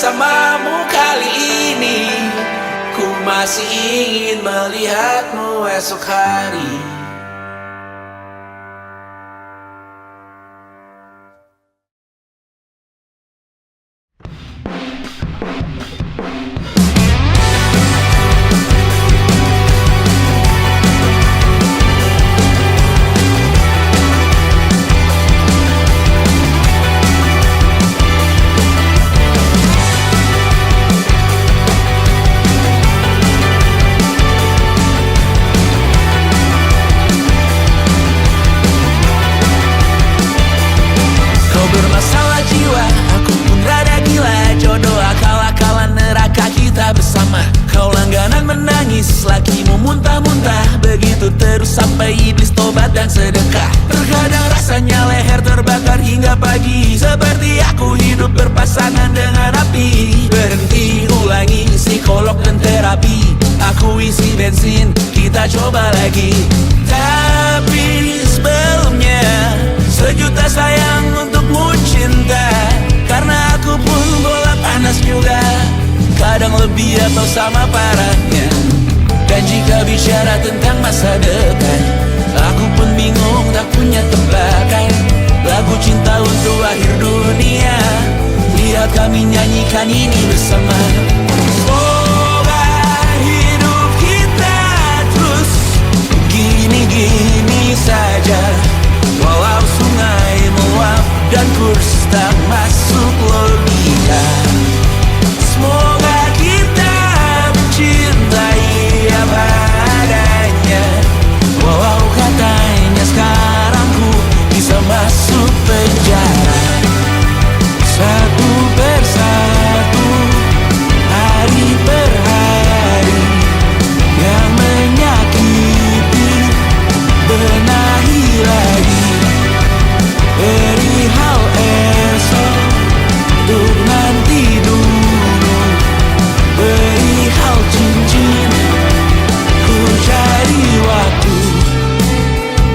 bersamamu kali ini. Ku masih ingin melihatmu esok hari. Bermasalah jiwa, aku pun rada gila. Jodoh akal-akalan neraka kita bersama. Kau langganan menangis, lakimu muntah-muntah. Begitu terus sampai iblis tobat dan sedekah. Terkadang rasanya leher terbakar hingga pagi. Seperti aku hidup berpasangan dengan api. Berhenti, ulangi psikolog dan terapi. Aku isi bensin, kita coba lagi. Tapi sebelumnya, sejuta sayang untukmu cinta. Karena aku pun bola panas juga, kadang lebih atau sama parahnya. Dan jika bicara tentang masa depan, aku pun bingung tak punya tebakan. Lagu cinta untuk akhir dunia, lihat kami nyanyikan ini bersama. Semoga hidup kita terus gini-gini saja. Walau sungai meluap dan kurs tak masuk logika. Semoga kita mencintai apa adanya. Walau katanya sekarang ku bisa masuk penjara. Satu persatu, hari per hari, yang menyakiti benahi lagi. Perihal esok, untuk nanti dulu. Perihal cincin, ku cari waktu.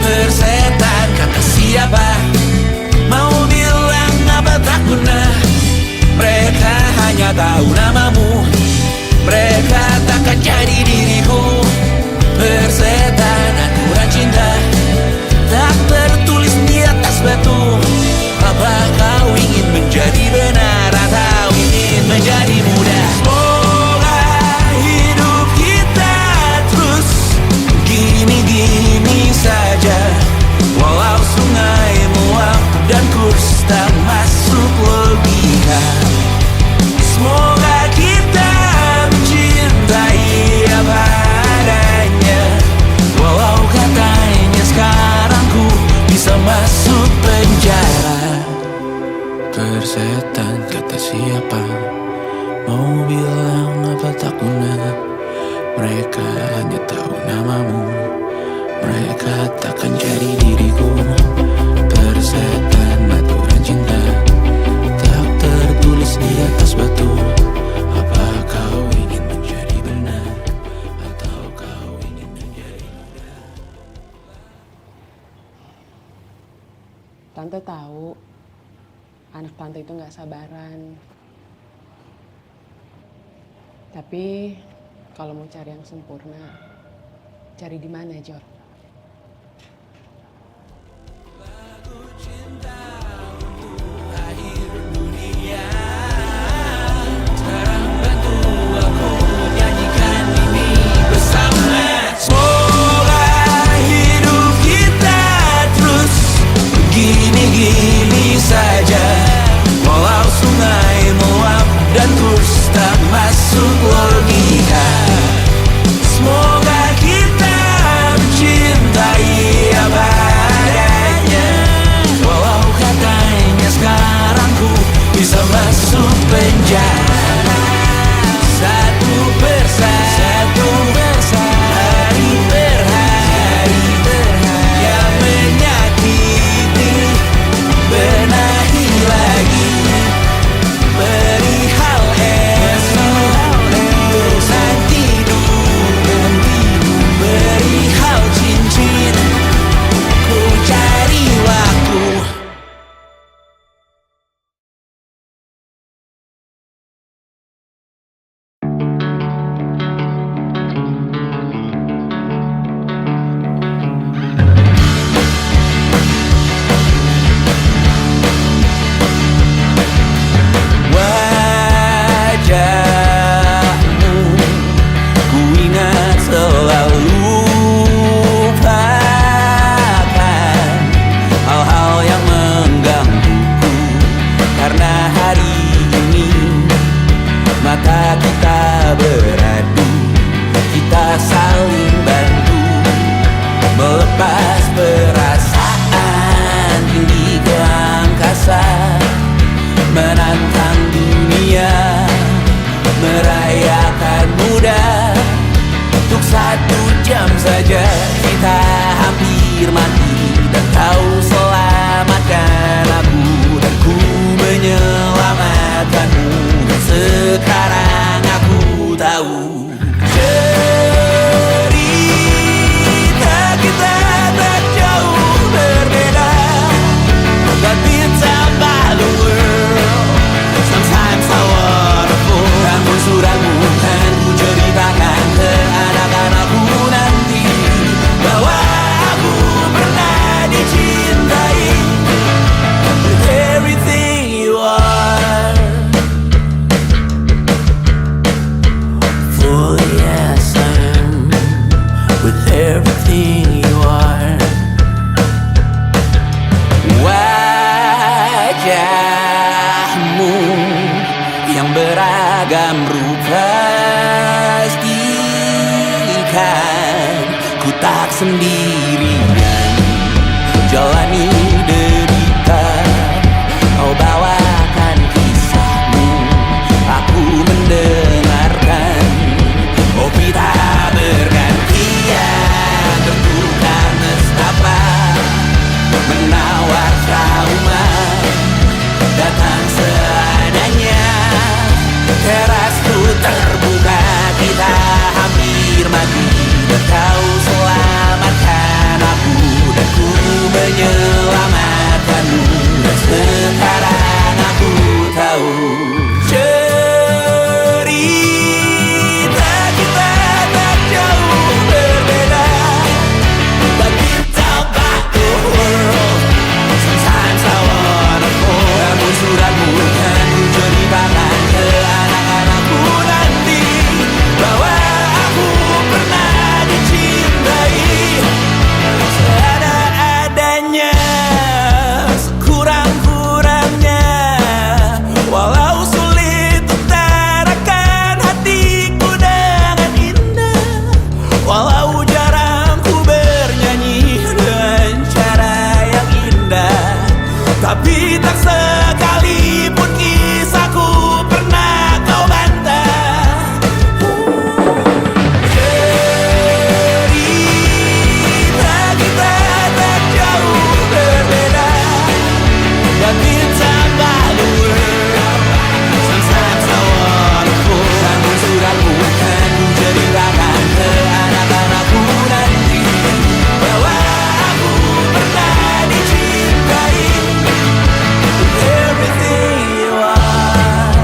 Persetan kata siapa, mau bilang apa tak guna. Mereka hanya tahu namamu, mereka takkan jadi diriku. Persetan aturan cinta, tak tertulis di atas batu. Apa kau ingin menjadi benar atau ingin menjadi muda? Semoga hidup kita terus gini-gini saja. Walau sungai meluap dan kurs tak masuk logika. Semoga kita mencintai apa adanya. Walau katanya sekarang ku bisa masuk penjara. Persetan kata siapa, mau bilang apa tak guna. Mereka hanya tahu namamu, mereka takkan jadi diriku. Persetan aturan cinta, tak tertulis di atas batu. Apa kau ingin menjadi benar atau kau ingin menjadi muda? Tante tahu anak tante itu gak sabaran. Tapi kalau mau cari yang sempurna, cari di mana, Jor? Semoga hidup kita terus begini-gini saja. Walau sungai meluap dan kurs tak masuk logika. Semoga kita mencintai apa adanya. Walau katanya sekarang ku bisa masuk penjara. Satu persatu, hari per hari, yang menyakiti benahi lagi. Perihal esok, nanti dulu. Perihal cincin, ku cari waktu. menantang dunia, merayakan muda. Untuk 1 jam saja kita hampir mati, dan kau selamatkan aku, dan ku menyelamatkanmu. Dan sekarang aku tahu cerita kita tak jauh berbeda, but it's about the world. Sometimes so wonderful. Namun suratmu kan ku ceritakan ke anak-anakku nanti, bahwa aku pernah dicintai with everything you are. For yes I am with everything you are. Wajahmu yang beragam rupa pastikan ku tak sendirian jalani derita. Kau bawakan kisahmu, aku mendengarkan. Oh kita bergantian bertukar nestapa, menawar trauma, datang seadanya. Terasku terbuka, kita hampir mati, dan kau selamatkan aku, dan ku menyelamatkanmu. Dan sekarang aku tahu cerita kita tak jauh berbeda, but it's about the world. Sometimes I wanna fall. Namun suratmu kan ku ceritakan ke anak-anakku nanti, bahwa aku pernah dicintai seada-adanya, sekurang-kurangnya. Walau sulit utarakan hatiku dengan indah, walau jarang ku bernyanyi dengan cara yang indah, tapi tak sekalipun kisahku pernah kau bantah. Cerita kita tak jauh berbeda, but it's about the world. Sometimes I wanna fall. Namun suratmu kan ku ceritakan ke anak-anakku nanti, bahwa aku pernah dicintai with everything you are.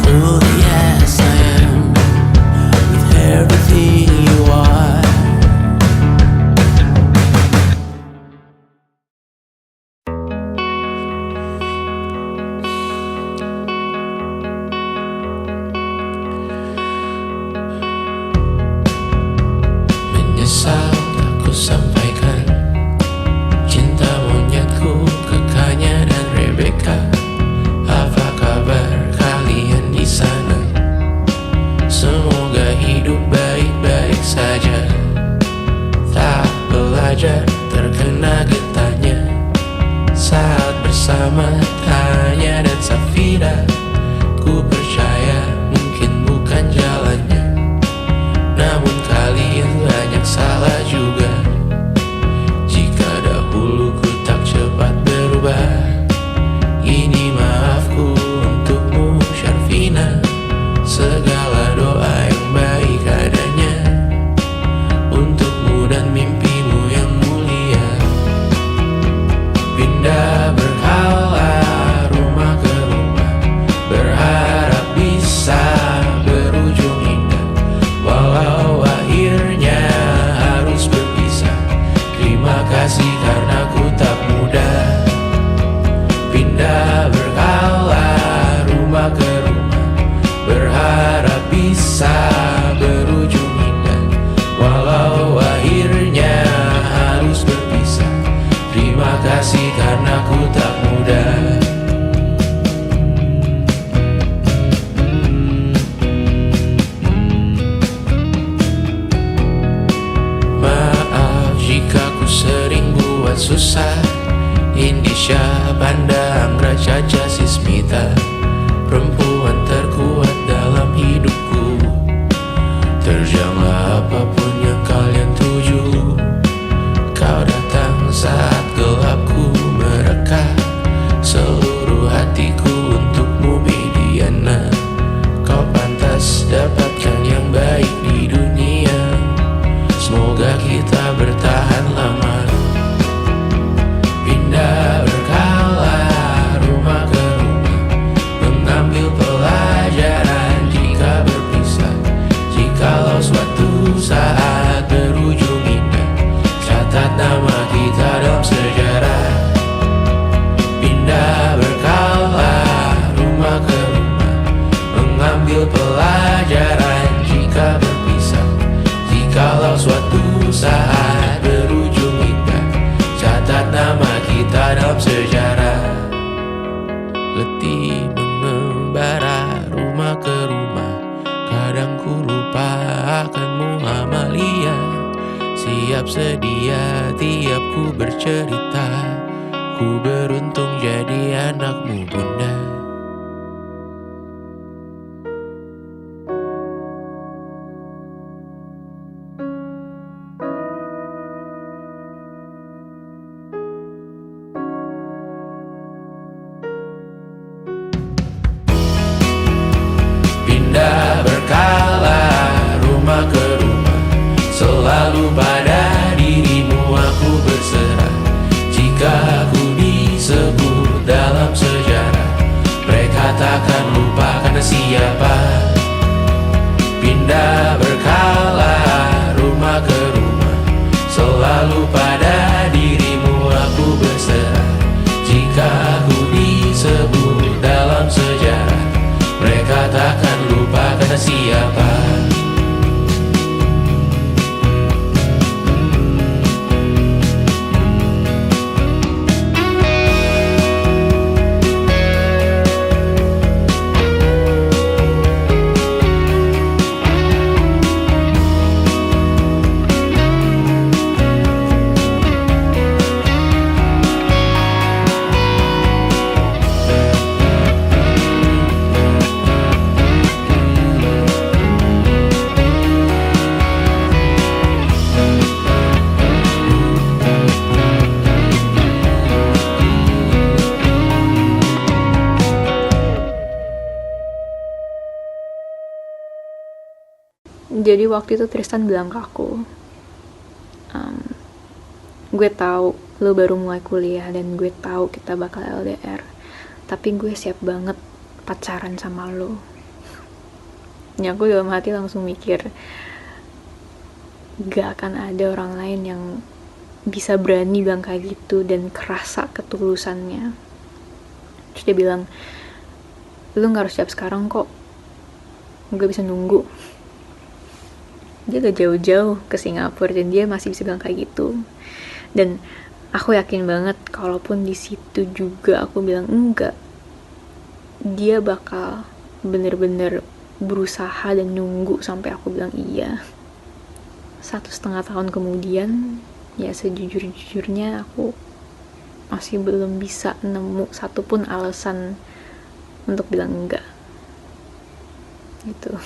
For yes I am with everything you are. Menyesal tak ku sampaikan cinta monyetku ke Kanya dan Rebecca. Apa kabar kalian di sana? Semoga hidup baik-baik saja. Tak belajar terkena getahnya saat bersama Tanya dan Safira. Ku percaya mungkin bukan jalannya, namun kalian banyak salah juga. Jika dahulu ku tak cepat berubah, ini maafku untukmu Syarfina. Segala doa yang baik adanya untukmu dan mimpimu yang mulia. Pindah berkala rumah ke rumah, berharap bisa berujung indah, walau akhirnya harus berpisah. Terima kasih karena ku tak mudah. Pindah berkala rumah ke rumah, berharap bisa berujung indah, walau akhirnya harus berpisah. Terima kasih karena ku tak Indonesia, pandang Raja Sismita, perempuan terkuat dalam hidupku. Terjanglah apapun yang kalian tuju. Kau datang saat gelapku mereka, seluruh hatiku untukmu Mediana. Kau pantas dapatkan yang baik di dunia. Semoga kita bertahan lama. Pindah berkala rumah ke rumah, mengambil pelajaran jika berpisah. Jikalau suatu saat berujung indah, catat nama kita dalam sejarah. Pindah berkala rumah ke rumah, mengambil pelajaran jika berpisah. Jikalau suatu saat berujung indah, catat nama kita dalam sejarah. Letih mengembara rumah ke rumah, kadang ku lupa akanmu Amalia. Siap sedia tiap ku bercerita, ku beruntung jadi anakmu bunda. Pindah berkala rumah ke rumah, selalu pada dirimu aku berserah. Jika aku disebut dalam sejarah, mereka takkan lupa karena siapa. Pindah berkala rumah ke rumah, selalu pada dirimu aku berserah. Jika aku disebut dalam sejarah, mereka takkan lupa karena siapa. Jadi waktu itu Tristan bilang ke aku, gue tahu lo baru mulai kuliah dan gue tahu kita bakal LDR, tapi gue siap banget pacaran sama lo. Ya aku dalam hati langsung mikir, gak akan ada orang lain yang bisa berani bilang kayak gitu dan kerasa ketulusannya. Terus dia bilang, lo gak harus siap sekarang kok, gue bisa nunggu. Dia gak jauh-jauh ke Singapura dan dia masih bisa bilang kayak gitu. Dan aku yakin banget kalaupun di situ juga aku bilang enggak, dia bakal bener-bener berusaha dan nunggu sampai aku bilang iya. 1,5 tahun kemudian, ya sejujur-jujurnya aku masih belum bisa nemu satupun alasan untuk bilang enggak gitu.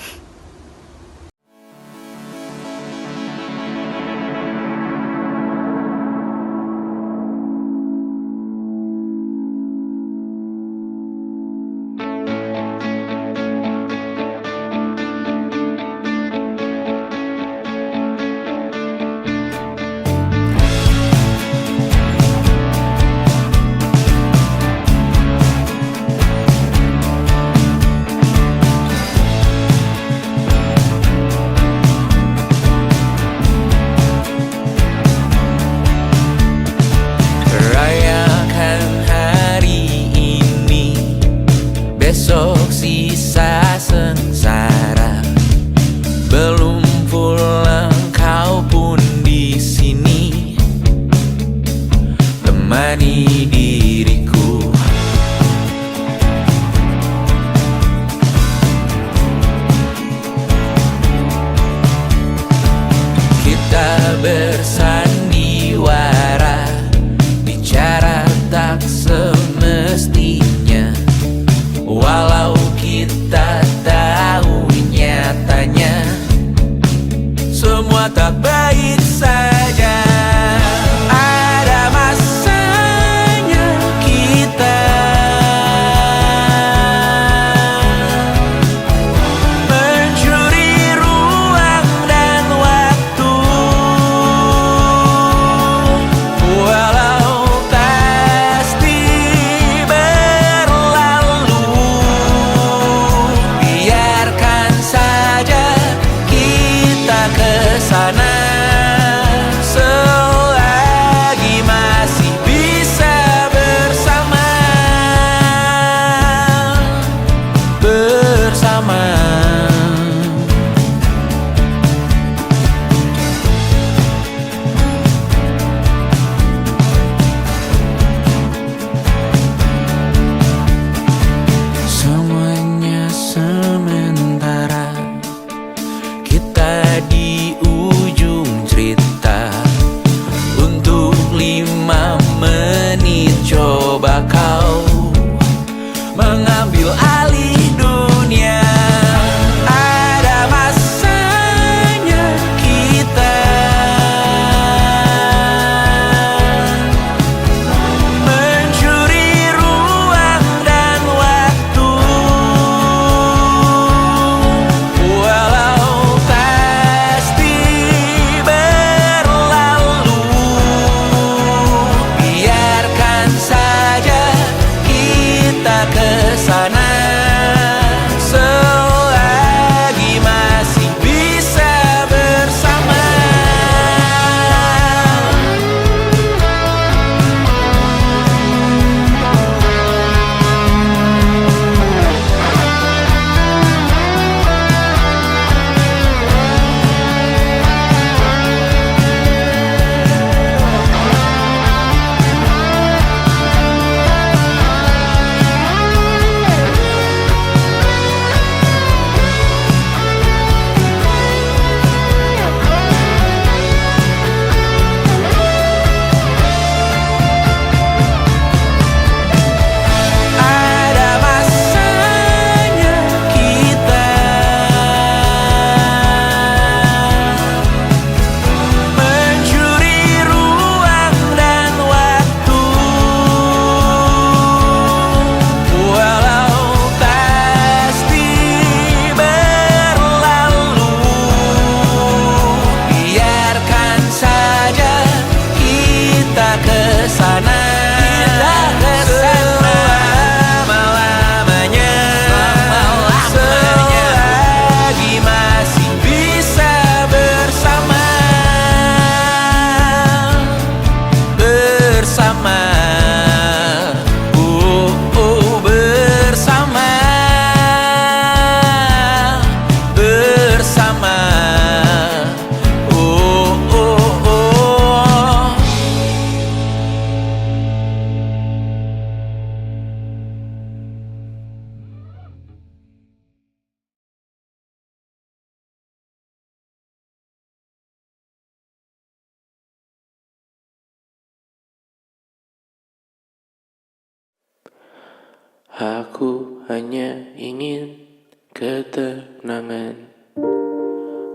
Aku hanya ingin ketenangan,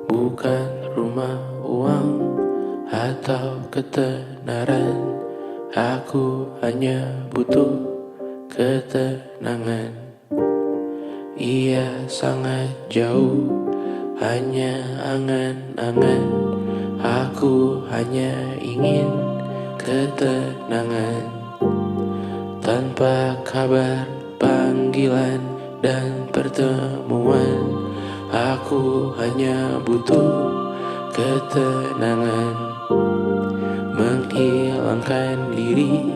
bukan rumah, uang, atau ketenaran. Aku hanya butuh ketenangan. Ia sangat jauh, hanya angan-angan. Aku hanya ingin ketenangan. Tanpa kabar, panggilan, dan pertemuan, aku hanya butuh ketenangan. Menghilangkan diri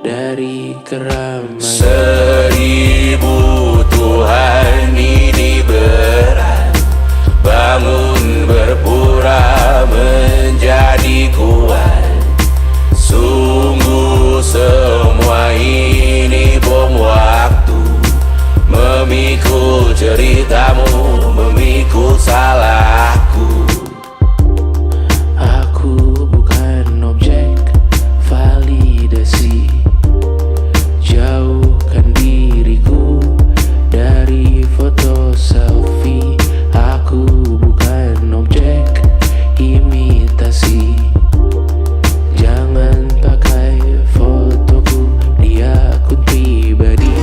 dari keramaian. 1000 Tuhan ini berat, bangun berpura menjadi kuat. Sungguh semua ini bom waktu, memikul ceritamu, memikul salahku. Aku bukan objek validasi. Jauhkan diriku dari foto selfie. Aku bukan objek imitasi. Jangan pakai fotoku di akun pribadi.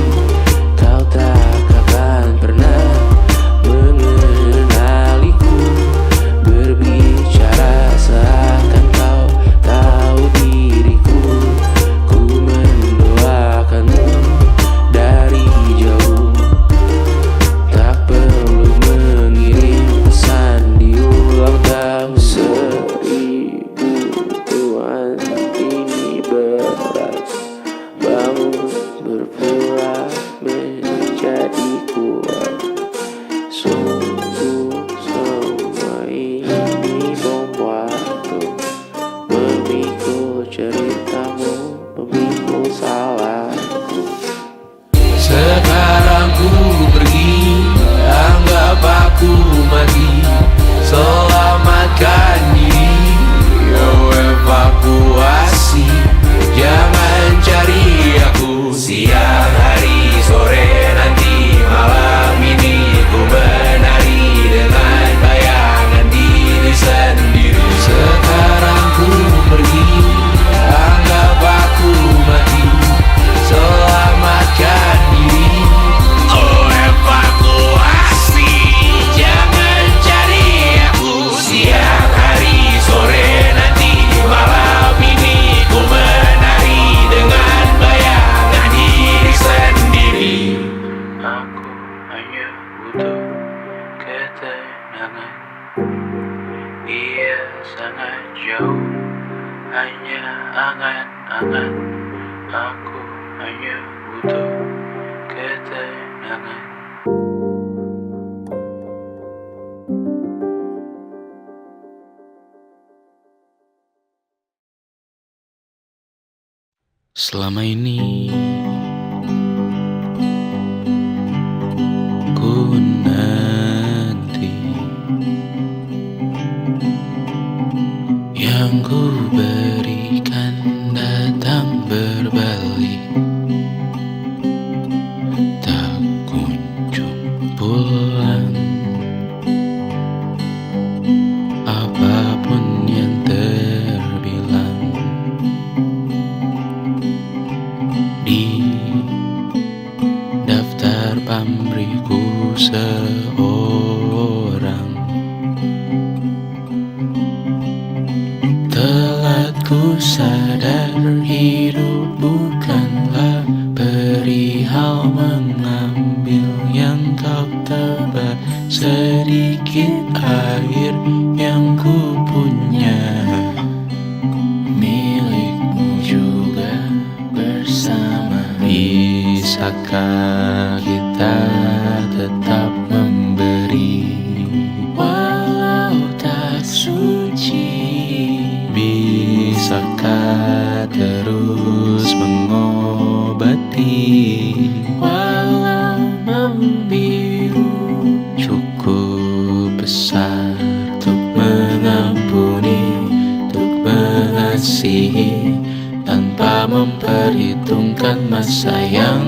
Kau tak akan pernah mengenaliku. Berbicara seakan kau tahu diriku. Ku mendoakanmu dari jauh. Tak perlu mengirim pesan di ulang tahun. 1000 Tuhan ini berat, bangun berpura menjadi kuat. Sungguh semua ini bom waktu, memikul ceritamu, memikul salahku. Sekarang ku pergi, anggap aku mati. Selamatkan diri, oh evakuasi. Jangan cari aku siang, hari, sore, nanti, malam ini. Ku menari dengan bayangan diri sendiri. Sekarang ku pergi, anggap aku mati. Selamatkan diri, oh evakuasi. Jangan cari aku siang, hari, sore, nanti, malam ini. Ku menari dengan bayangan diri sendiri. Aku hanya butuh ketenangan. Ia sangat jauh, hanya angan-angan. Aku hanya butuh ketenangan. Selama ini ku nanti yang ku berikan datang berbalik, tak kunjung pulang. Apapun yang terbilang di daftar pamrihku seorang, telah ku sadar hidup bukanlah perihal mengambil yang kau tebar. Sedikit air yang ku punya milikmu juga bersama. Bisakah kita tetap memberi walau tak suci? Bisakah terus mengobati walau membiru? Cukup besar untuk mengampuni, untuk mengasihi, tanpa memperhitungkan masa yang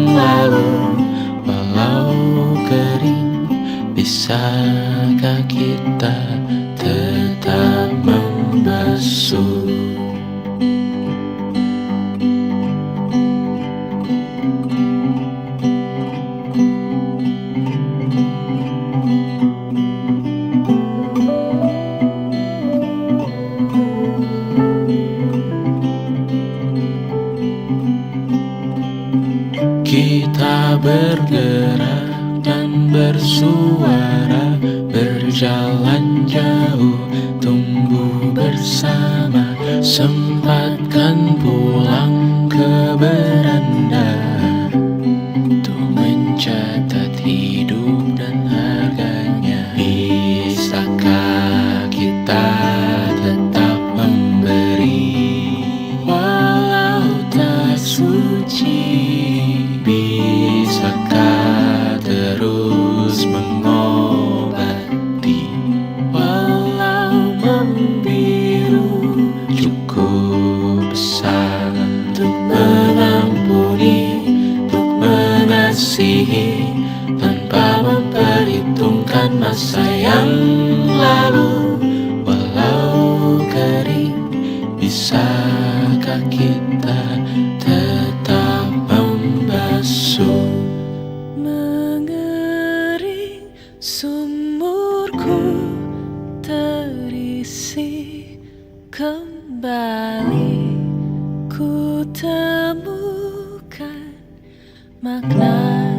lalu, walau kering, bisakah kita tetap membasuh? Kita bergerak dan bersuara, berjalan jauh, tumbuh bersama, sempatkan pulang ke beranda untuk mencatat hidup dan harganya. Bisakah kita tetap memberi walau tak suci? Bisakah terus mengobati walau membiru? Cukup besar untuk mengampuni, untuk mengasihi, tanpa memperhitungkan masa yang lalu. Walau kering, bisakah kita tetap membasuh? Mengering sumurku terisi kembali, ku temukan makna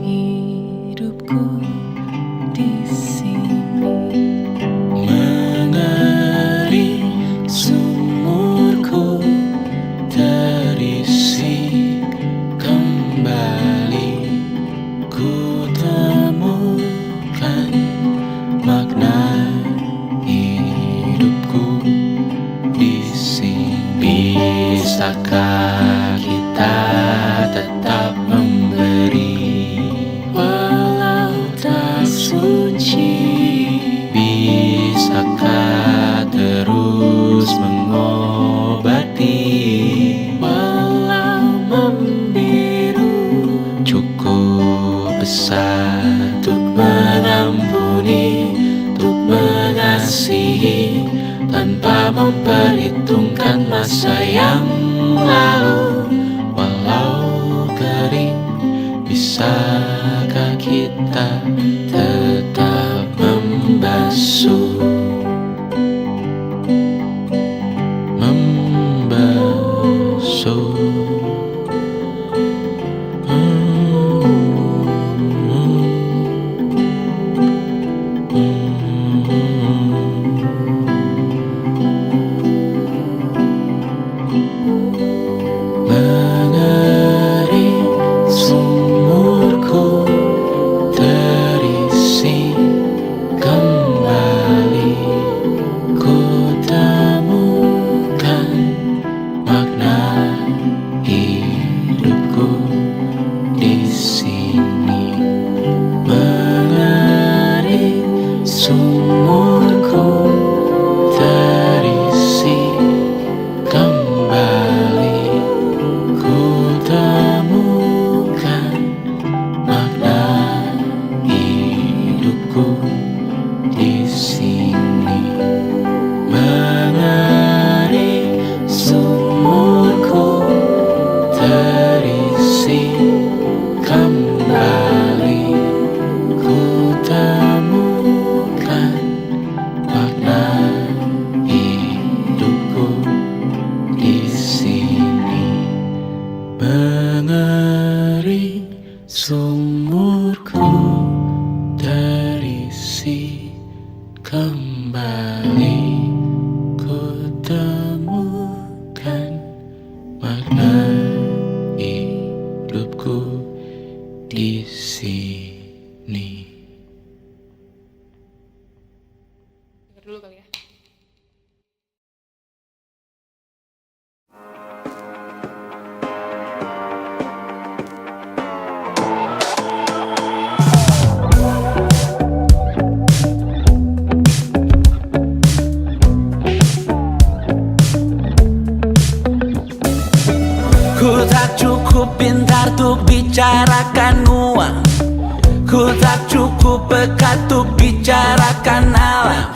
hidupku di sini. Mengering sumurku terisi kembali, ku temukan makna hidupku di sini. Bisakah kita tetap memberi walau tak suci? Bisakah terus mengobati walau membiru? Cukup besar untuk mengampuni, untuk mengasihi, tanpa memperhitungkan masa yang lalu. Walau kering, bisakah kita tetap membasuh? Membasuh. Mengering sumurku terisi untuk bicarakan uang. Ku tak cukup peka untuk bicarakan alam.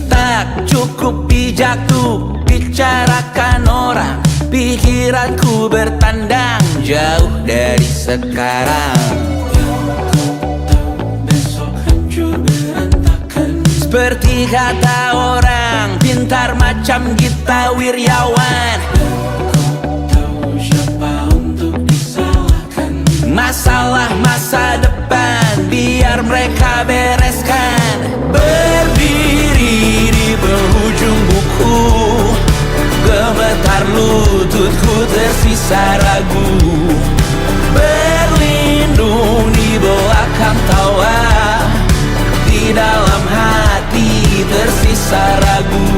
Tak cukup bijak untuk bicarakan orang. Pikiranku bertandang jauh dari sekarang. Seperti kata orang pintar macam Gita Wirjawan, masalah masa depan biar mereka bereskan. Berdiri di penghujung buku, gemetar lututku tersisa ragu. Berlindung di belakang tawa, di dalam hati tersisa ragu.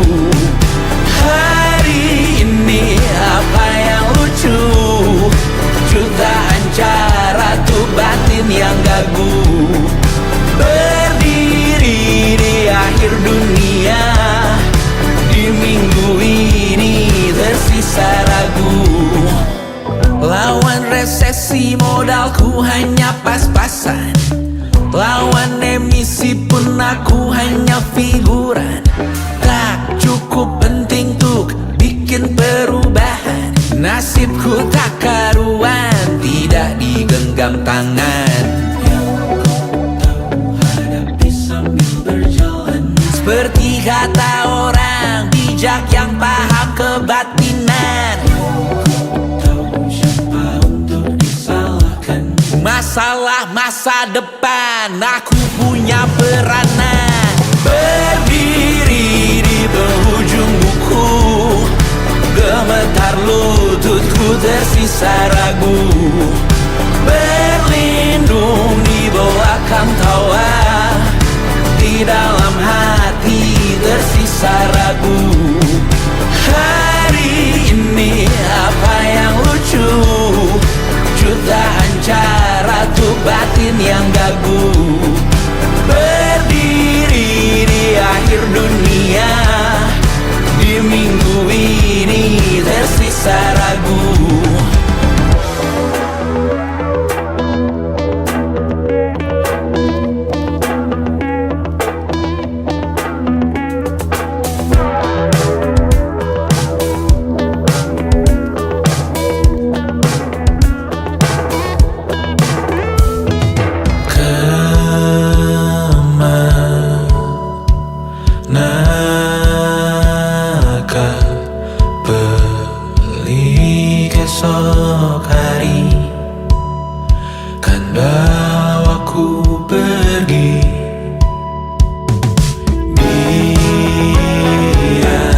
Hari ini apa yang lucu? Jutaan cara tuh batin yang gagu. Berdiri di akhir dunia, di minggu ini tersisa ragu. Lawan resesi modalku hanya pas-pasan. Lawan emisi pun aku hanya figuran. Tak cukup penting untuk bikin perubahan. Nasibku tak karuan, tidak digenggam tangan. Hadapi sambil berjalan. Seperti kata orang bijak yang paham kebatinan. Masalah masa depan aku punya peranan. Berdiri di penghujung buku, gemetar lututku tersisa ragu. Berlindung di belakang tawa, di dalam hati tersisa ragu. Hari ini apa yang lucu? Jutaan cara tuh batin yang gagu. Berdiri di akhir dunia, di minggu ini tersisa ragu. Esok hari kan bawaku pergi. Dia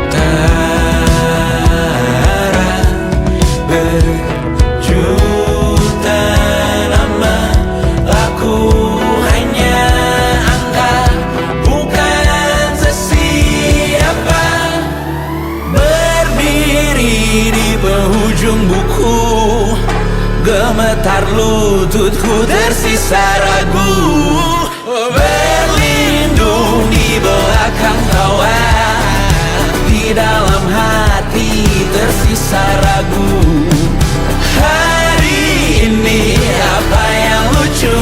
tara berjuta nama, aku hanya angka, bukan sesiapa. Di penghujung buku, gemetar lututku tersisa ragu. Berlindung di belakang tawa, di dalam hati tersisa ragu. Hari ini apa yang lucu?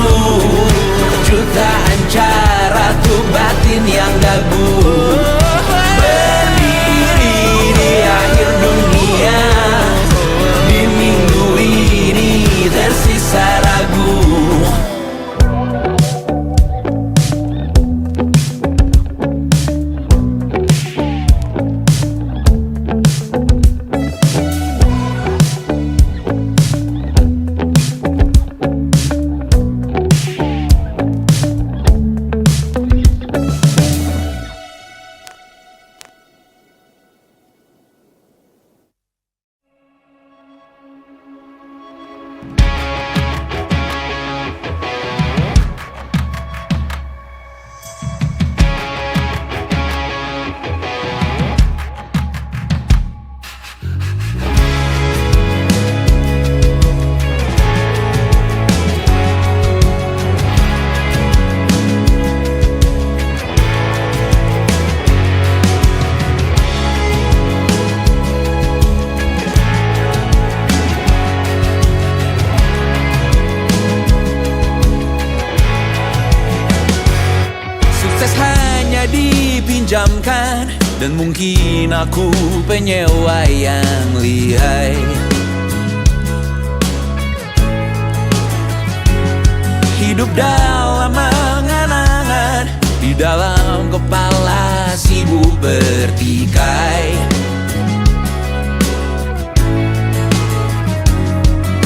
Jutaan cara tuh batin yang gagu. Berdiri di akhir dunia, di minggu ini tersisa ragu. dipinjamkan, dan mungkin aku penyewa yang lihai. Hidup dalam angan-angan, di dalam kepala sibuk bertikai.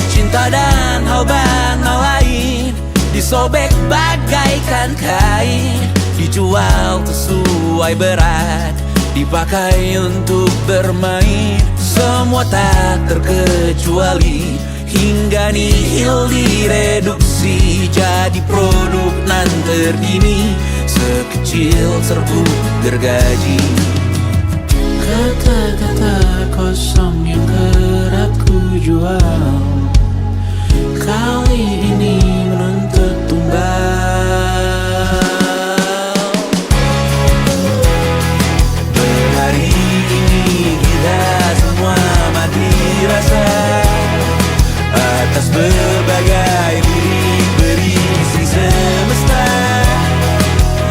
Cinta dan hal banal lain disobek bagaikan kain, dijual sesuai berat, dipakai untuk bermain. Semua tak terkecuali, hingga nihil direduksi jadi produk nan terdini, sekecil serbuk gergaji. Kata-kata kosong yang kerap ku jual kali ini menuntut tumbal. Hari ini kita semua mati rasa atas berbagai lirik berisi semesta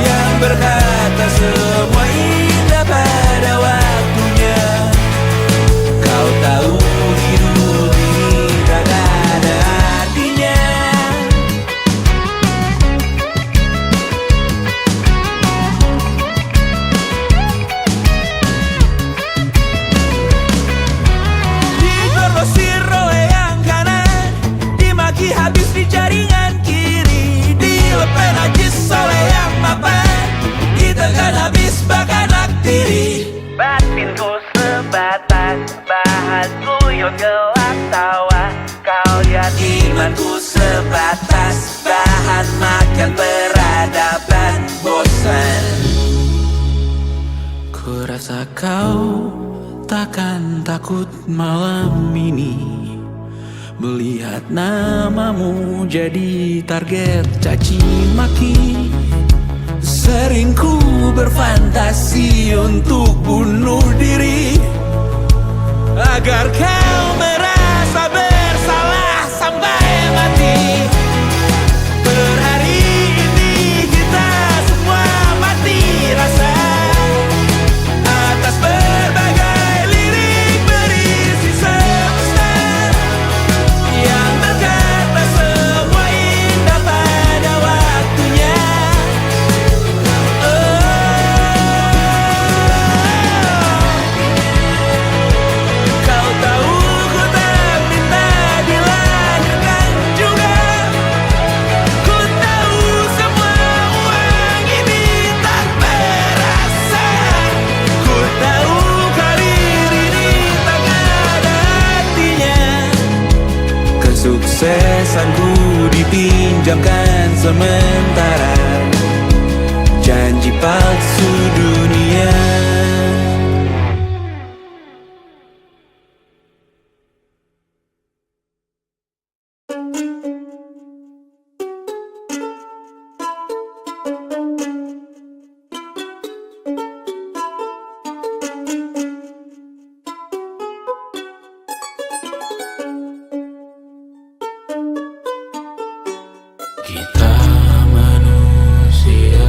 yang berkata semua indah pada waktunya. Kau tahu hidup ini tak ada artinya. Digrosir oleh yang kanan, dimaki habis di jaringan kiri, dilepen najis oleh yang mapan, ditekan habis bahkan aktiri. Batinku sebatas bahan guyon gelak tawa, kau lihat imanku sebatas bahan makan peradaban bosan. Ku rasa kau takkan takut malam ini melihat namamu jadi target caci maki. Sering ku berfantasi untuk bunuh diri agar kau merasa bersalah sampai mati. Per hari ini kita semua mati rasa atas berbagai lirik berisi semesta yang berkata semua indah pada waktunya. Kau tahu ku tak minta dilahirkan juga. Ku tahu semua uang ini tak berasa. Ku tahu karir ini tak ada artinya. Kesuksesanku dipinjamkan sementara, janji palsu dunia. Kita manusia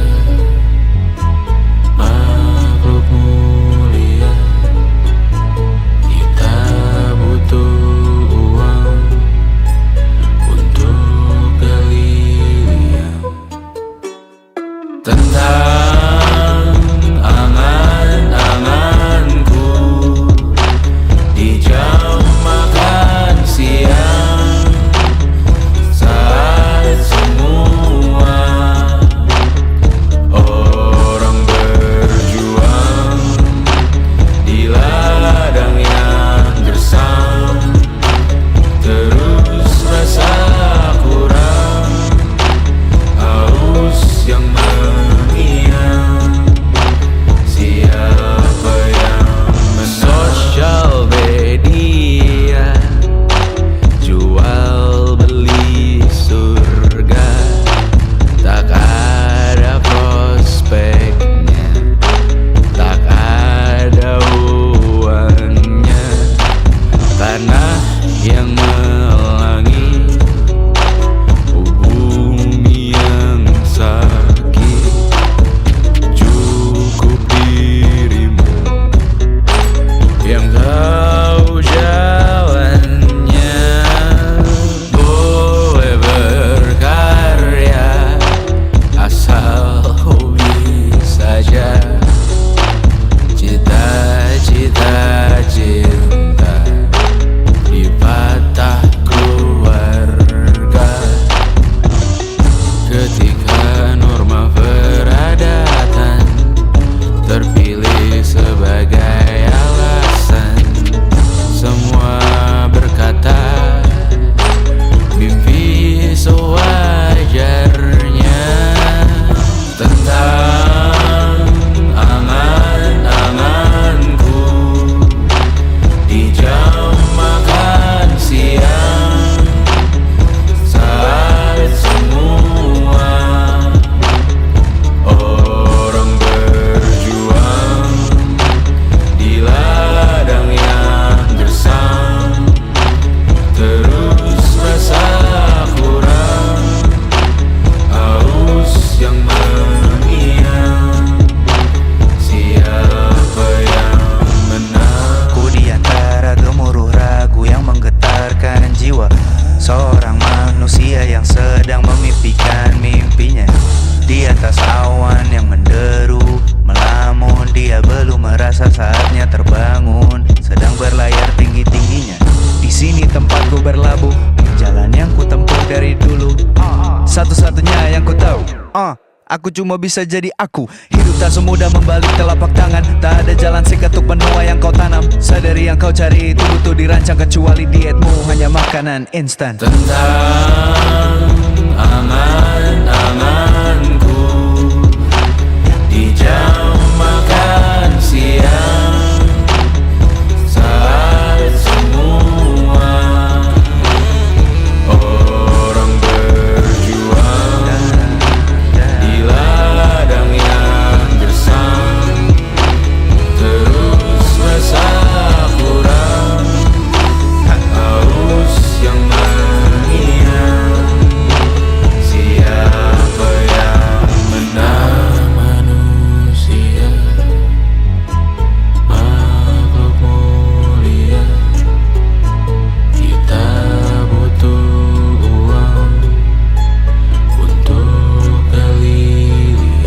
berlabuh jalan yang ku tempuh dari dulu. Satu-satunya yang ku tahu, aku cuma bisa jadi aku. Hidup tak semudah membalik telapak tangan. Tak ada jalan singkat untuk menua yang kau tanam. Sadari yang kau cari itu butuh dirancang. Kecuali dietmu hanya makanan instan. Tentang angan-anganku di jam makan siang, saat semua orang berjuang di ladang yang gersang, terus masak kurang haus yang mengiang. Siapa yang menang manusia, makhluk mulia. Kita butuh uang untuk keliling.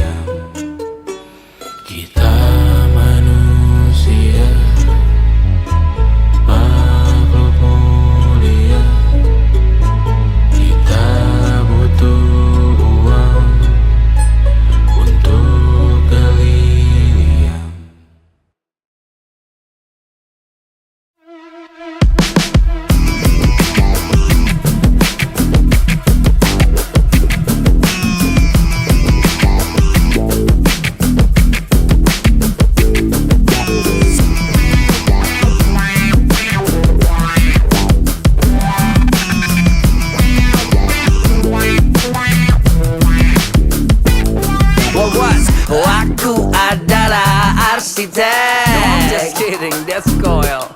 Kita manusia, makhluk mulia. Kita butuh uang untuk keliling. Aku adalah arsitek. No, I'm just kidding, that's coil.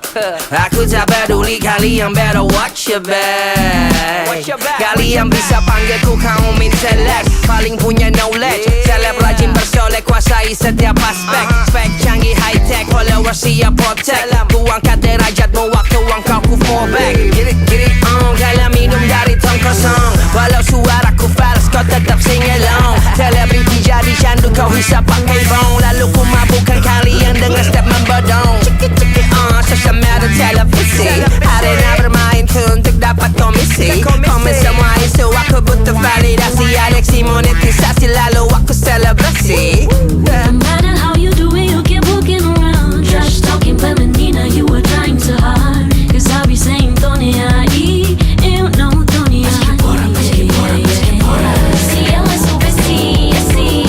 Aku tak peduli kalian, better watch your back. Kalian bisa panggilku kaum intelek, paling punya knowledge. Seleb rajin bersolek, kuasai setiap aspek. Spek canggih high tech, followers siap protect. Ku angkat derajatmu waktu engkau ku fall back. Get it on, kalian minum dari tong kosong. Walau suaraku fals, kau tetap sing along. Selebriti jadi candu, kau hisap pakai bong. Lalu ku mabukkan kalian dengan step membodong. Cekik on, social media televisi. Arena bermain tuh untuk dapat komisi. Komen semua isu, aku butuh validasi. Aneksi monetisasi, lalu aku selebrasi. No matter how you do it, you keep walking around. Trash talking feminina, you were trying so hard. Cause I be saying Tony I.E. You know Tony I.E. Si ela soubesse assim,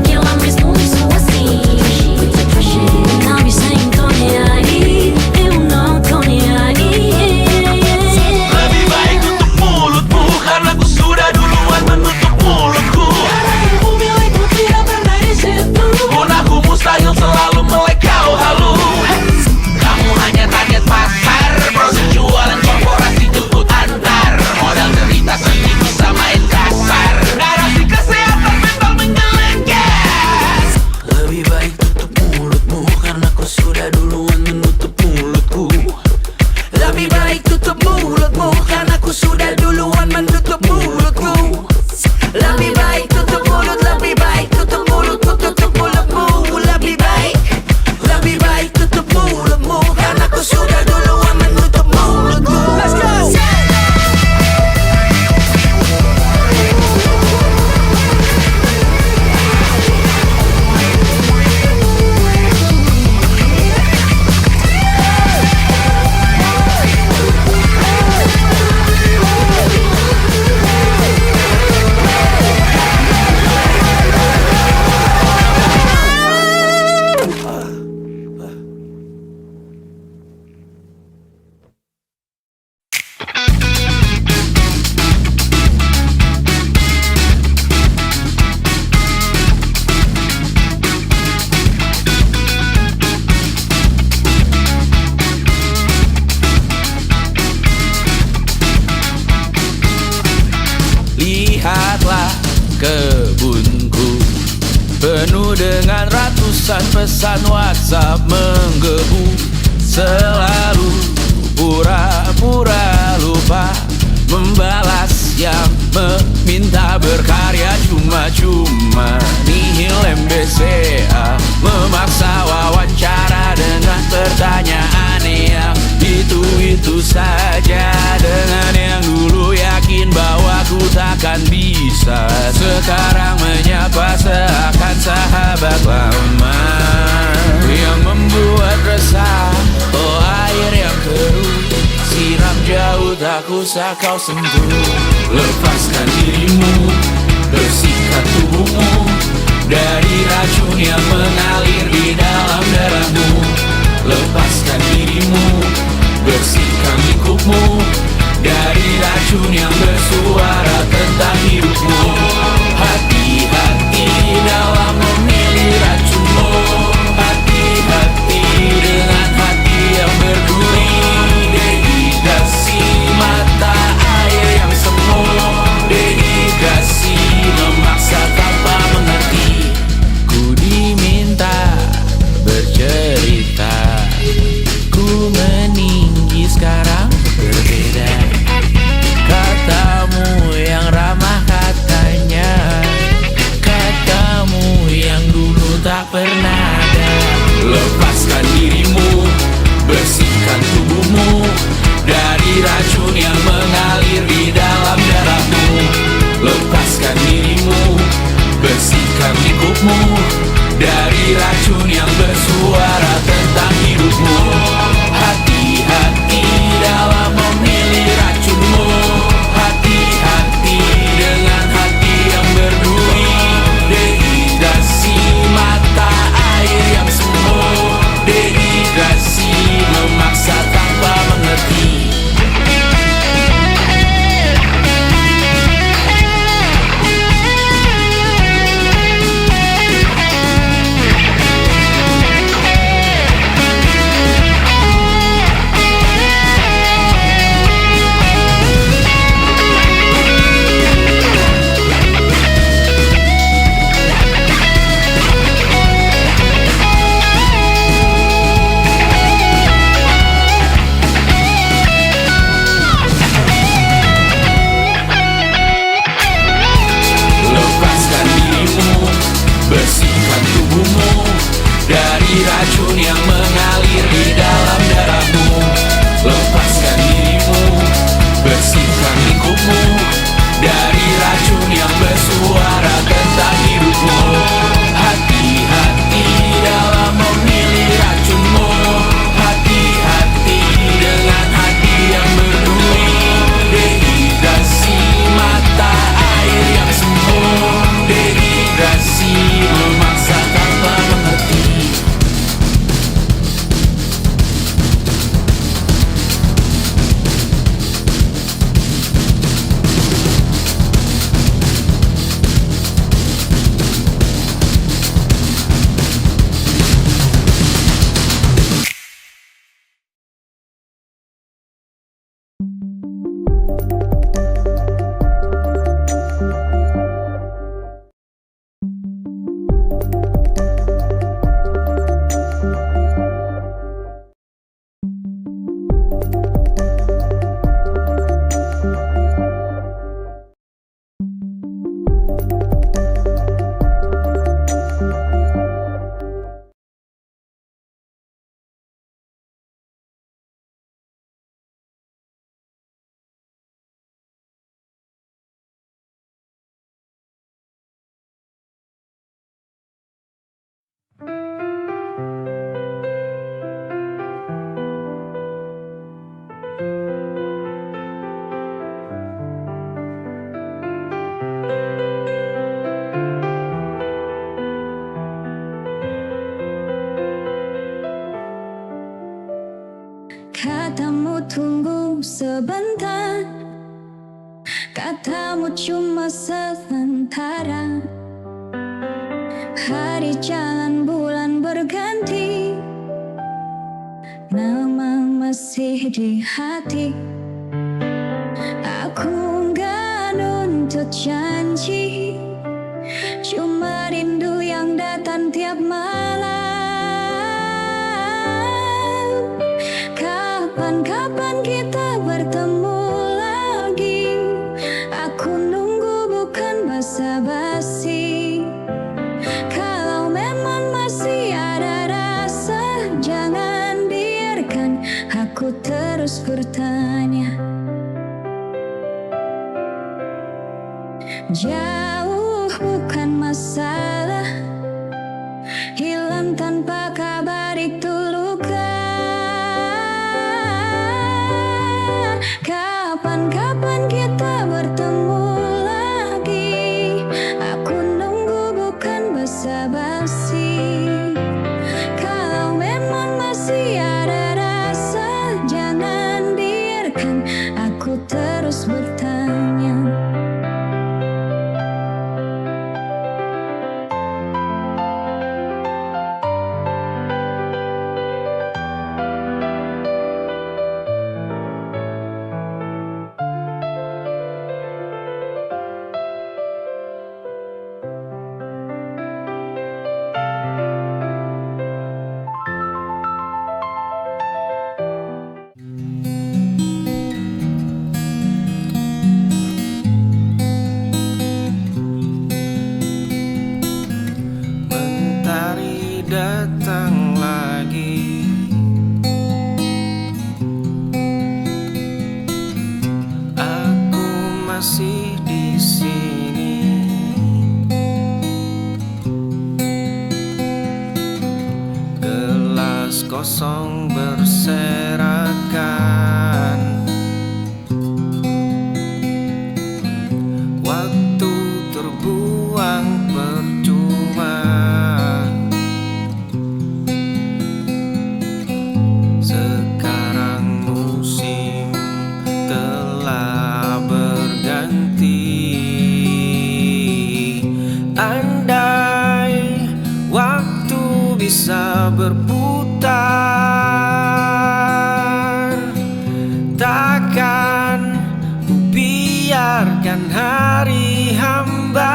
que ela mesmo isso assim. And I be saying Tony I.E. You know Tony I.E. Lebih baik tutup mulutmu, karena ku sudah duluan menutup mulutku. Bumi itu tidak pernah di situ. Punahku mustahil selalu melek kau halu. Kamu hanya target pasar, proses jualan korporasi jemput antar. Modal cerita sendiri bisa main kasar. Narasi kesehatan mental menggelegar. Lebih baik tutup mulutmu, karena kau sudah duluan menutup mulutku. Lebih baik tutup mulutmu, karena ku sudah duluan menutup mulutku. Lebih baik tutup mulut, lebih baik tutup mulutku, tutup mulutmu. Lebih baik tutup mulutmu, karena ku sudah duluan menutup mulutku. Let's go! Lihatlah kebunku, penuh dengan ratusan pesan WhatsApp menggebu. Selalu pura-pura lupa membalas yang meminta berkarya cuma-cuma. Nihil MBCA memaksa wawancara dengan pertanyaan yang itu saja. Dengan usah kau sentuh. Lepaskan dirimu, bersihkan tubuhmu dari racun yang mengalir di dalam darahmu. Lepaskan dirimu, bersihkan lingkupmu dari racun yang bersuara tentang hidupmu. Hati-hati dalam memilih racunmu. Hati-hati dengan hati yang berduri. Dehidrasi mata air yang semu. Dehidrasi memaksa tanpa mengerti. Ku diminta bercerita, ku meninggi sekarang berbeda. Katamu yang ramah katanya, katamu yang dulu tak pernah ada. Lepaskan dirimu, bersihkan tubuhmu dari racun yang mengalir di dalam darahmu. Lepaskan dirimu, bersihkan lingkupmu dari racun yang bersuara tentang hidupmu. Hati-hati dalam memilih racunmu. Hati-hati dengan hati yang berduri. Dehidrasi mata air yang semu. Dehidrasi memaksa tanpa mengerti. Lepaskan dirimu, bersihkan tubuhmu dari racun yang mengalir di dalam darahmu. Lepaskan dirimu, bersihkan lingkupmu dari racun yang bersuara tentang hidupmu. Hati-hati dalam memilih racunmu. Hati-hati dengan hati yang berduri. Dehidrasi mata air yang semu. Dehidrasi memaksa tanpa mengerti. Katamu tunggu sebentar, katamu cuma sementara. Hari jalan bulan berganti, nama masih di hati. Aku nggak nuntut janji, cuma rindu yang datang tiap malam. Kapan kita bertemu lagi? Aku nunggu bukan basa-basi. Kalau memang masih ada rasa, jangan biarkan aku terus bertanya. Jauh bukan masalah, hilang tanpa kabar itu luka. Kapan masih di sini. Gelas kosong berserakan, waktu terbuang percuma. Sekarang musim telah berganti. Andai waktu bisa berputar, takkan ku biarkan hari hambar.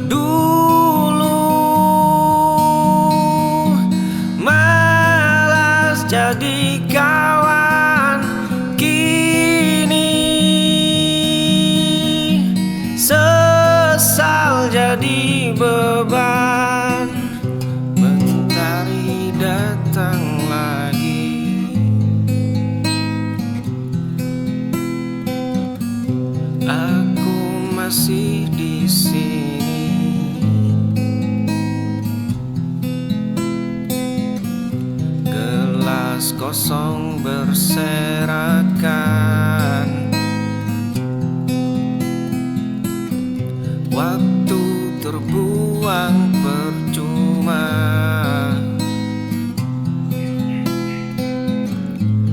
Dulu malas jadi kawan, kini sesal jadi beban. Mentari datang lagi, aku masih di sini. Gelas kosong berserakan, waktu terbuang percuma.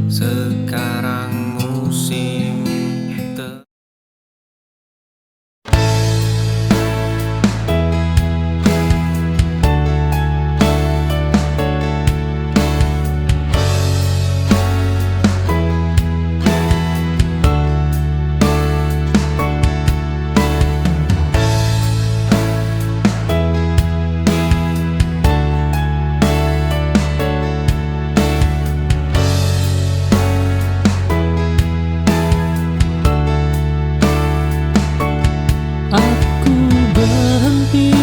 Sekarang musim Aku berhenti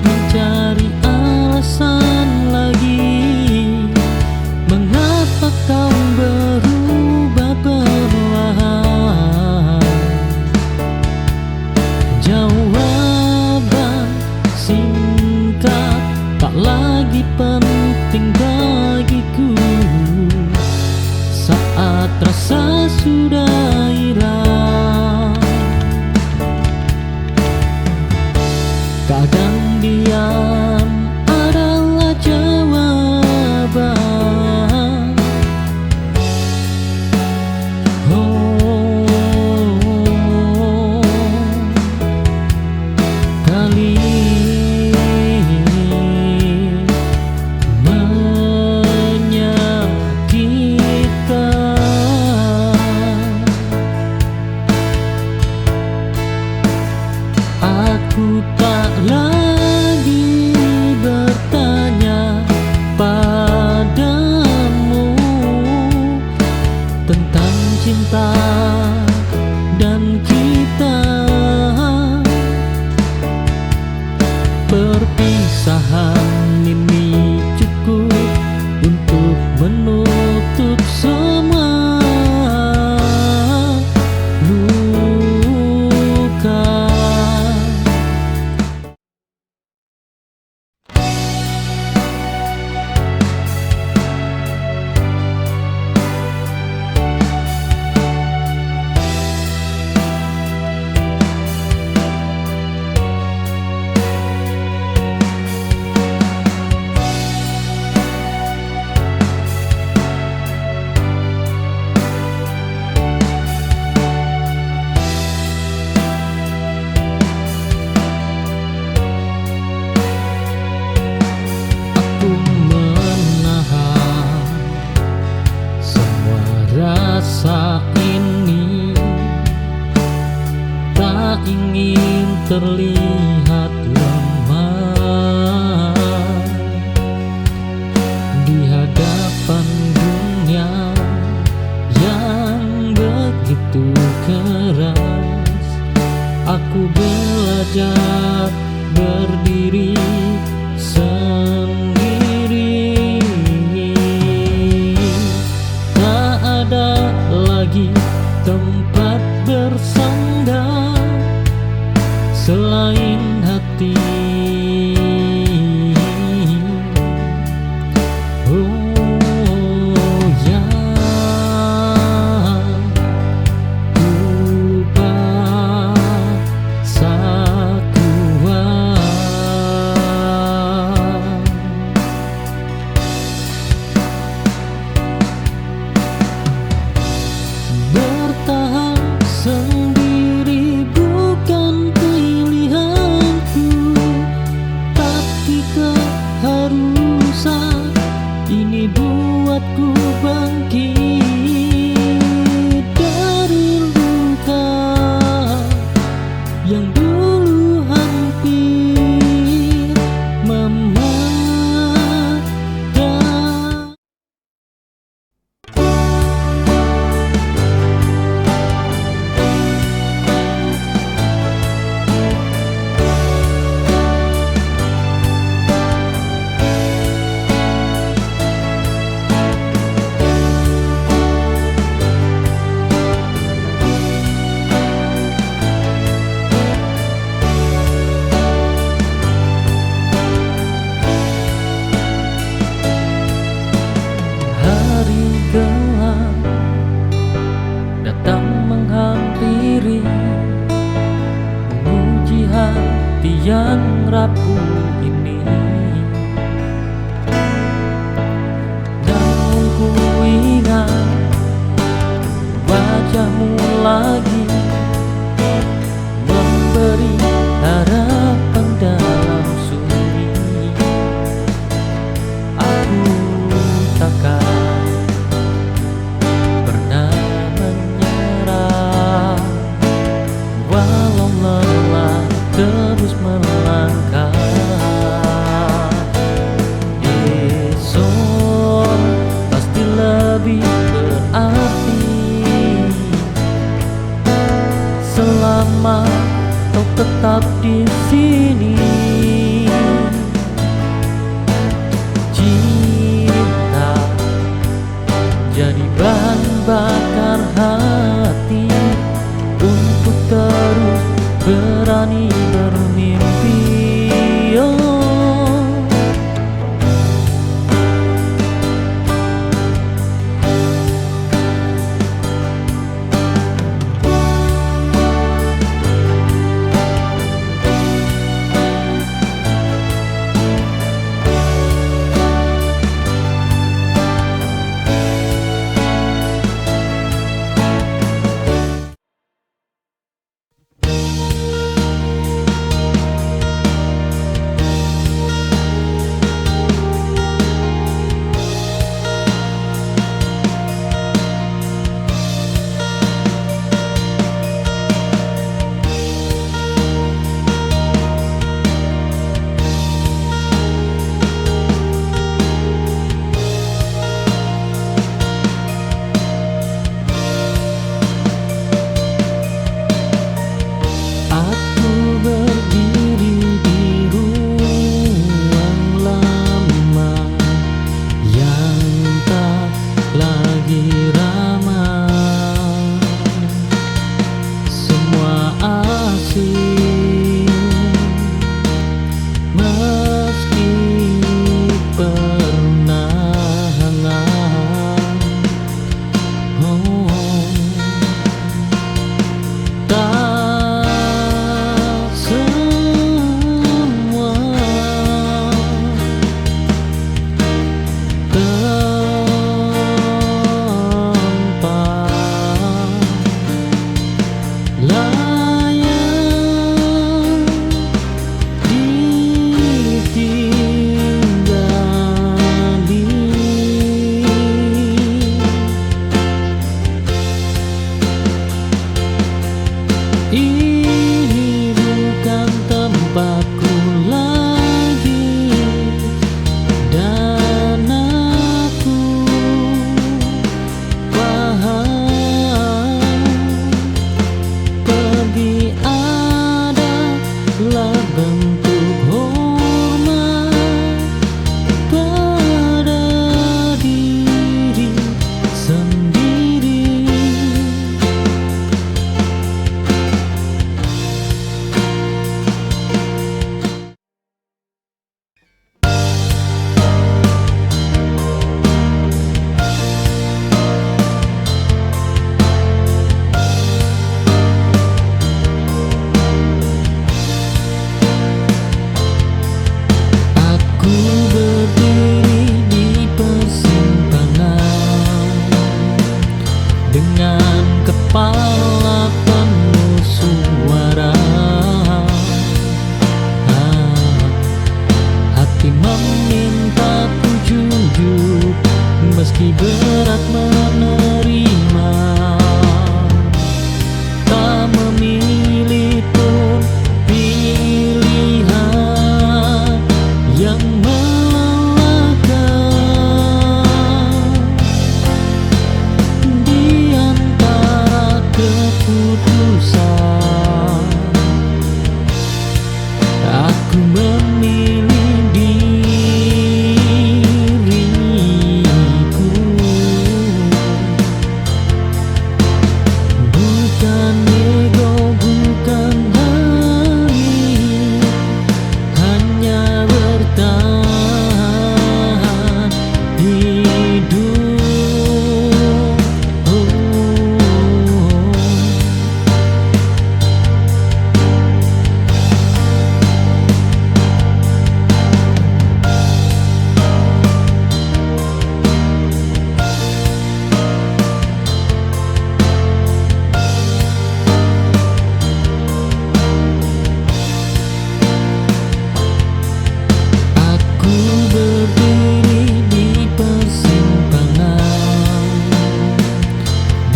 mencari alasan lagi, mengapa kau berubah perlahan. Jawaban singkat tak lagi penting bagiku saat rasa sudah hilang. Kadang diam adalah jawaban. Kali menyakitkan, aku tak lagi bertanya padamu tentang cinta dan kita. Perpisahan ini cukup untuk menutup semua luka. Aku menahan semua rasa ini, tak ingin terlihat lemah di hadapan dunia yang begitu keras. Aku belajar berdiri sendiri, tak ada lagi rapuh ini. Namun ku ingat wajahmu lagi, memberi harapan dalam sunyi. Aku takkan pernah menyerah, walau lelah terus melangkah. Esok pasti lebih berarti selama kau tetap di sini. Cinta jadi bahan bakar hati untuk terus berani bermimpi. Oh. Aku berdiri di ruang lama yang tak lagi ramai. Semua asing meski pernah hangat. Oh, tak semua tempat layak ditinggali. Ini bukan tempatku lagi, dan aku paham pergi adalah bentuk hormat pada diri sendiri. Aku berdiri di persimpangan dengan kepala penuh suara. Hati memintaku jujur meski berat menerima. Tak memilih pun pilihan yang melelahkan. Di antara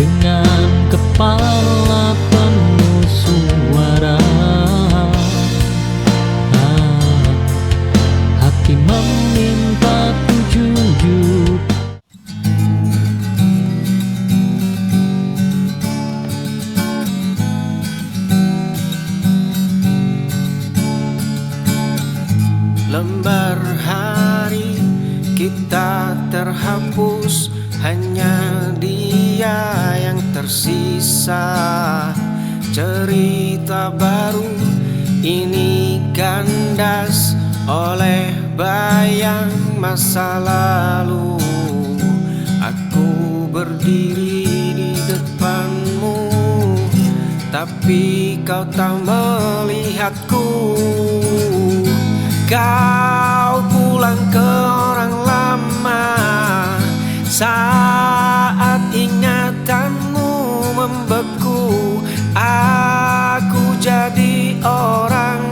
dengan kepala penuh suara. Hati memintaku jujur. Lembar hari kita terhapus, hanya dia yang tersisa. Cerita baru ini kandas oleh bayang masa lalu. Aku berdiri di depanmu, tapi kau tak melihatku. Kau pulang ke orang lama saat ingatanmu membeku. Aku jadi orang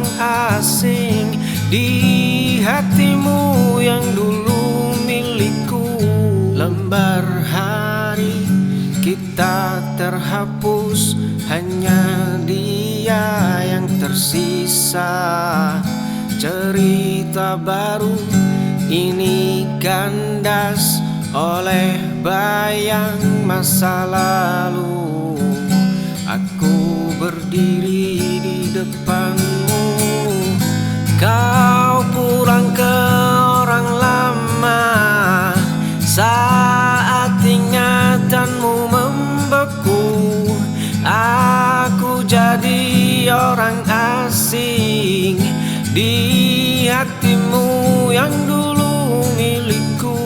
asing di hatimu yang dulu milikku. Lembar hari kita terhapus, hanya dia yang tersisa. Cerita baru ini kandas oleh bayang masa lalu. Aku berdiri di depanmu, kau pulang ke orang lama saat ingatanmu membeku. Aku jadi orang asing di hatimu yang dulu milikku.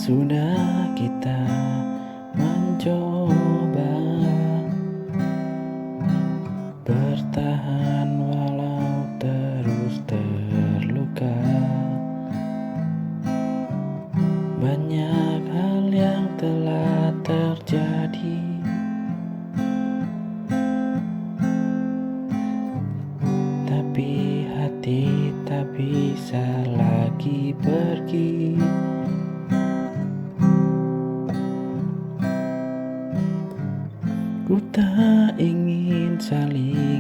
Sudah kita mencoba bertahan walau terus terluka. Banyak hal yang telah terjadi, tapi hati tak bisa lagi pergi. Ku tak ingin saling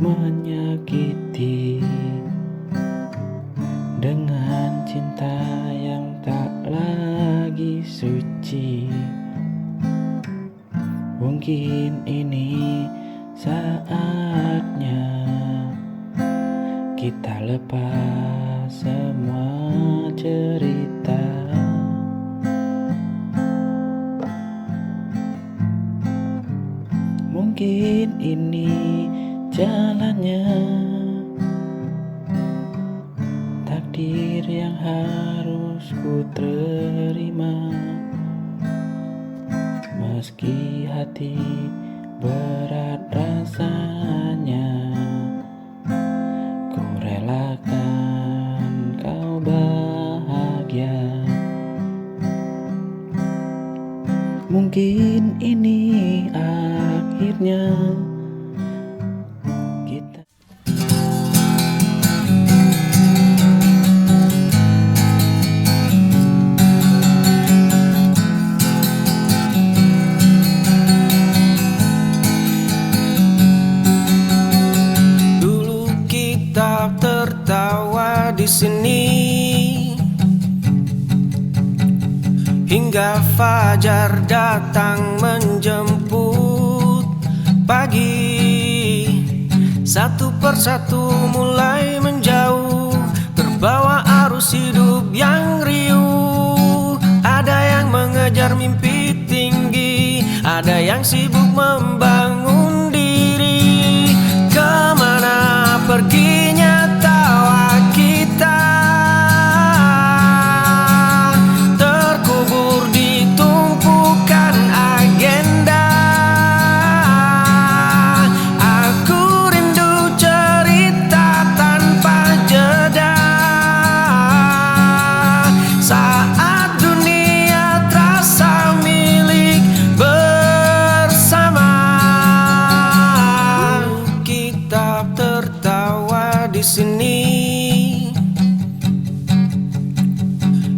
menyakiti dengan cinta yang tak lagi suci. Mungkin ini saatnya kita lepas semua cerita. Mungkin ini jalannya, takdir yang harus ku terima. Meski hati berat rasanya, ku relakan kau bahagia. Mungkin ini akhirnya kita. Dulu kita tertawa di sini hingga fajar datang menjemput pagi. Satu persatu mulai menjauh, terbawa arus hidup yang riuh. Ada yang mengejar mimpi tinggi, ada yang sibuk membangun diri. Kemana perginya tawa kita?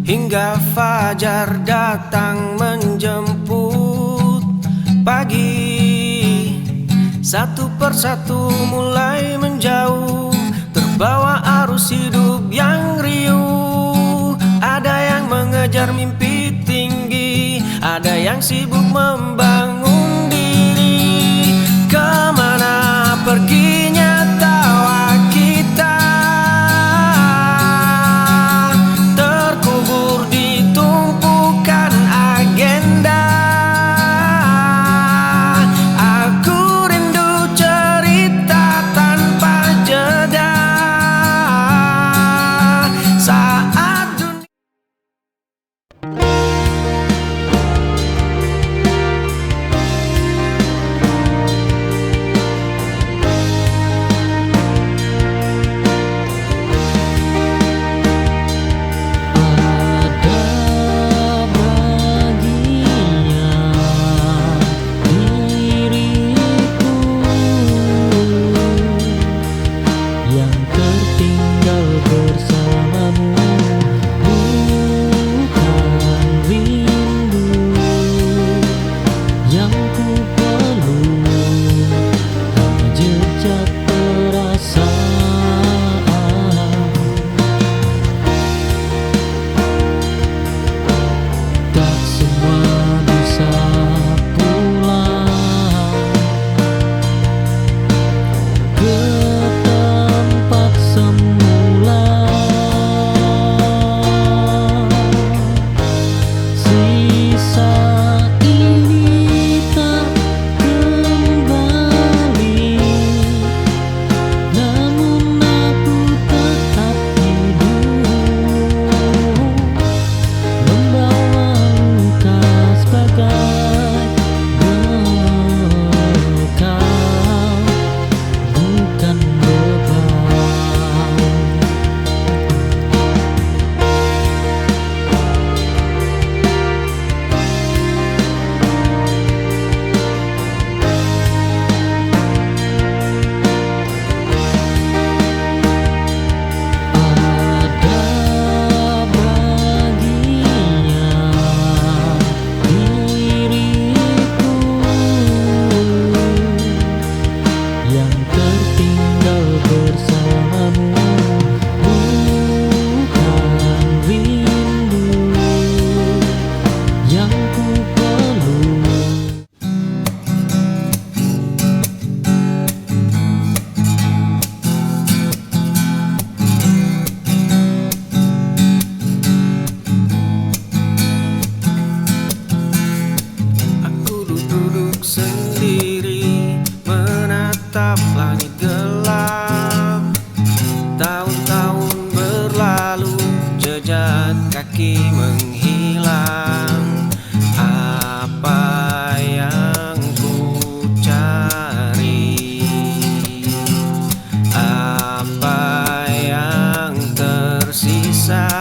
Hingga fajar datang menjemput pagi. Satu persatu mulai menjauh, terbawa arus hidup yang riuh. Ada yang mengejar mimpi tinggi, ada yang sibuk membangun diri. Kemana perginya tawa kita? Terkubur di tumpukan agenda. Aku rindu cerita tanpa jeda. Saat dunia menatap langit gelap. Tahun-tahun berlalu, jejak kaki menghilang. Apa yang ku cari, apa yang tersisa,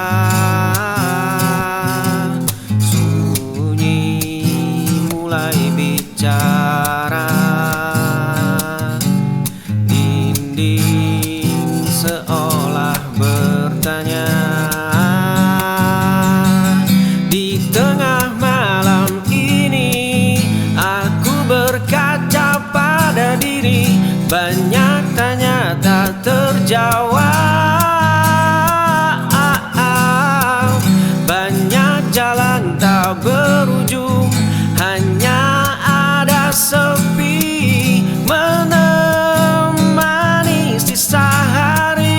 sunyi mulai bicara. Dinding seolah bertanya. Di tengah malam ini aku berkaca pada diri. Banyak tanya tak terjawab. Banyak jalan tak berujung. Hanya ada sepi menemani sisa hari.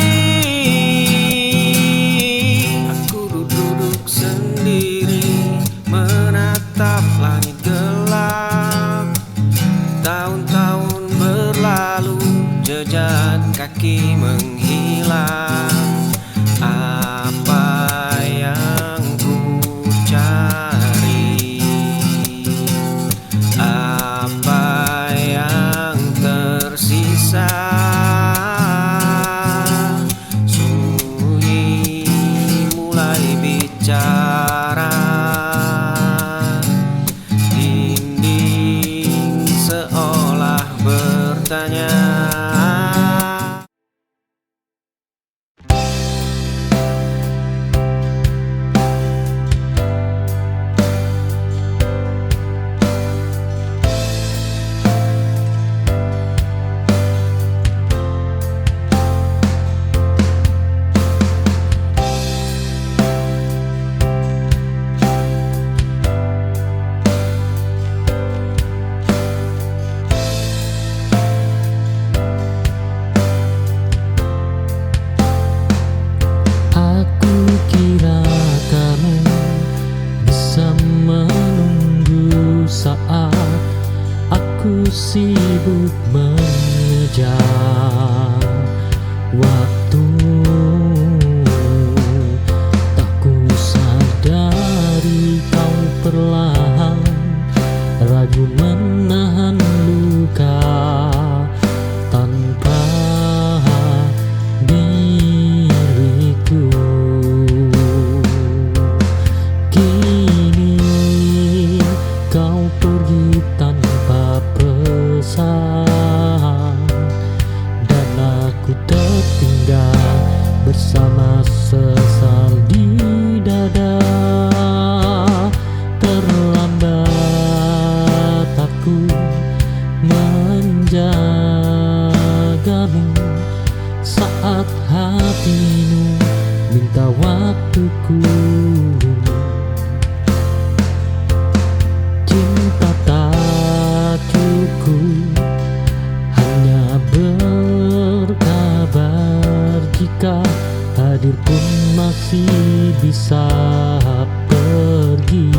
Aku duduk sendiri menatap langit gelap. Tahun-tahun berlalu, jejak kaki menghilang. Apa yang ku cari, apa yang tersisa, sunyi mulai bicara. Dinding seolah bertanya. Aku kira kamu bisa menunggu saat aku sibuk mengejar waktu. Tak ku sadari kau perlahan ragu menahan luka tanpa diriku. Kini kau pergi tanpa pesan, dan aku tertinggal bersama sesal di dada. Terlambat aku menjagamu saat hatimu minta waktuku. Cinta tak cukup hanya berkabar, jika hadir pun masih bisa pergi.